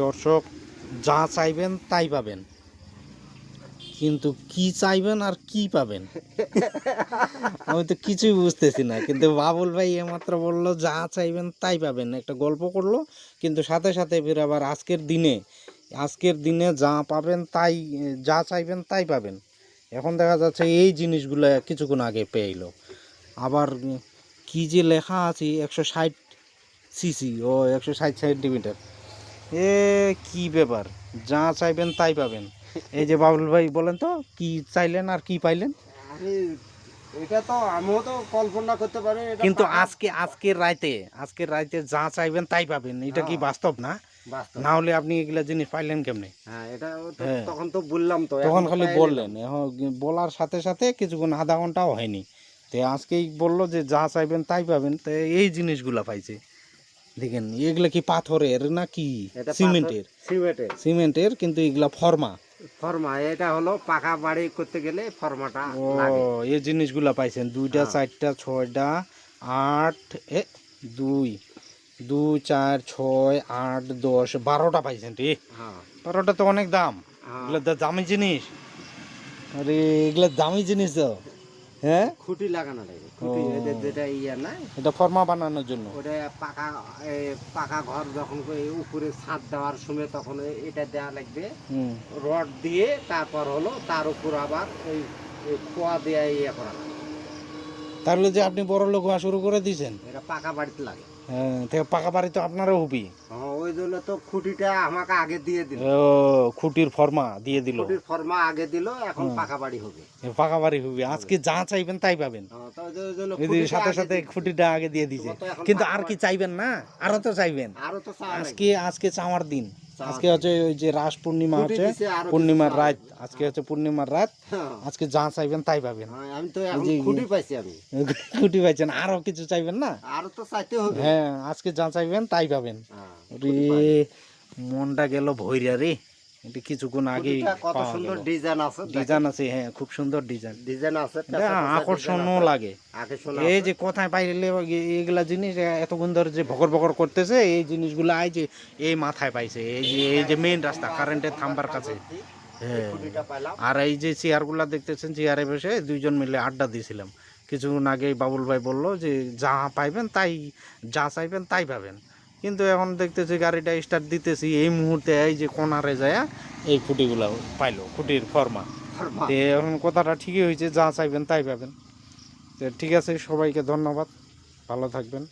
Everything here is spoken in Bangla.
দর্শক, যা চাইবেন তাই পাবেন, কিন্তু কি চাইবেন আর কি পাবেন আমি তো কিছুই বুঝতেছি না। কিন্তু বাবুল ভাই এইমাত্র বললো যা চাইবেন তাই পাবেন, একটা গল্প করলো, কিন্তু সাথে সাথে ফির আবার আজকের দিনে যা পাবেন তাই, যা চাইবেন তাই পাবেন। এখন দেখা যাচ্ছে এই জিনিসগুলো কিছুক্ষণ আগে পেয়ে এলো। আবার কি যে লেখা আছে 160 সিসি ও 160 সেন্টিমিটার, এ কি ব্যাপার, যা চাইবেন তাই পাবেন। এই যে বাবুল ভাই বলেন তো কি চাইলেন আর কি পাইলেন? আরে এটা তো আমিও তো কল্পনা করতে পারি, এটা কিন্তু পাকা আজকের রাইতে যা চাইবেন তাই পাবেন, এটা কি বাস্তব না? বাস্তব। না হলে আপনি এগুলা জিনিস পাইলেন কেমনে? হ্যাঁ, এটা তো হ্যাঁ, তখন তো বললাম, তো তখন এখন তো খালি পাইলে বললেন, এখন বলার সাথে সাথে কিছুক্ষণ আধা ঘন্টাও হয়নি, তো আজকেই বললো যে যা চাইবেন তাই পাবেন। তো এই জিনিসগুলা পাইছে, দেখেন এগুলা কি পাথরের না কি এটা সিমেন্টের? সিমেন্টের। সিমেন্টের, কিন্তু এগুলা ফর্মা। ফর্মা, এটা হলো পাকা বাড়ি করতে গেলে ফর্মাটা ও, লাগে। এই জিনিসগুলা পাইছেন, দুইটা হ্যাঁ। চারটা ছয়টা আট, দুই দুই চার ছয় আট 10 12টা পাইছেন রে। হ্যাঁ। 12টা তো অনেক দাম, হ্যাঁ। এগুলো তো দামি জিনিস। আরে এগুলো দামি জিনিস তো। হ্যাঁ, খুঁটি লাগানো লাগে, খুঁটি যেটা ইয়া না, এটা ফর্মা বানানোর জন্য। ওটা পাকা পাকা ঘর যখন উপরে ছাদ দেওয়ার সময় তখন এটা দেওয়া লাগবে, হুম, রড দিয়ে, তারপর হলো তার উপর আবার ওই খোয়া দেওয়া ইয়ে করা লাগে। তাহলে যে আপনি বড় লোক হওয়া শুরু করে দিয়েছেন। এটা পাকা বাড়িতে লাগে। হ্যাঁ, থেকে পাকা বাড়ি তো আপনারও হবি। হ্যাঁ, ওই জন্য তো খুঁটিটা আমাকে আগে দিয়ে দিল। ও, খুঁটির ফর্মা দিয়ে দিল। খুঁটির ফর্মা আগে দিল, এখন পাকা বাড়ি হবে। পাকা বাড়ি হবি, আজকে যা চাইবেন তাই পাবেন। হ্যাঁ, তো ওই জন্য এই যে খুঁটিটা সাথে আগে সাথে দিয়ে দিল। খুঁটিটা আগে দিয়ে দিছে, তোমার তো এখন কিন্তু পাকা আর কি বাড়ি। চাইবেন না? আরো তো চাইবেন। আরো তো চাওয়া আজকে লাগবে। আজকে চাওয়ার দিন, চাওয়ার আজকে হচ্ছে ওই যে রাস পূর্ণিমা খুঁটি হচ্ছে, দিছে, আরো কিছু পূর্ণিমার চাওয়া রাত, লাগবে। আজকে হচ্ছে পূর্ণিমার রাত। হ্যাঁ। আজকে যা চাইবেন তাই পাবেন। হ্যাঁ, আমি তো এখন যে খুঁটি পাইছি আমি। খুঁটি পাইছেন, আরো কিছু চাইবেন না? আরো তো চাইতে হবে। হ্যাঁ, আজকে যা চাইবেন তাই পাবেন। হ্যাঁ, রে, মনটা গেল ভইরা রে, এটা কিছুক্ষণ আগে খুঁটিটা কত পাওয়া সুন্দর গেল। ডিজাইন আছে, ডিজাইন আছে, হ্যাঁ খুব সুন্দর ডিজাইন, ডিজাইন আছে, এটা আকর্ষণও লাগে। আকর্ষণ এই আছে। যে কোথায় পাইলে এইগুলা জিনিস এতক্ষণ ধরে যে ভকর ভকর করতেছে, এই জিনিসগুলো আই যে এই মাথায় পাইছে, এই যে মেইন রাস্তা কারেন্টের থাম্বার কাছে। হ্যাঁ, খুঁটিটা পাইলাম। আর এই যে চেয়ারগুলা দেখতেছেন, চেয়ারে বসে দুইজন মিলে আড্ডা দিয়েছিলাম কিছুক্ষণ আগে। বাবুল ভাই বললো যে যা পাইবেন তাই, যা চাইবেন তাই পাবেন, কিন্তু এখন দেখতেছি গাড়িটা স্টার্ট দিতেছি, এই মুহূর্তে এই যে কোনারে যায় এই খুঁটিগুলো পাইলো, খুঁটির ফর্মা। ফর্মা। তো এখন কথাটা ঠিকই হয়েছে, যা চাইবেন তাই পাবেন। তো ঠিক আছে, সবাইকে ধন্যবাদ, ভালো থাকবেন।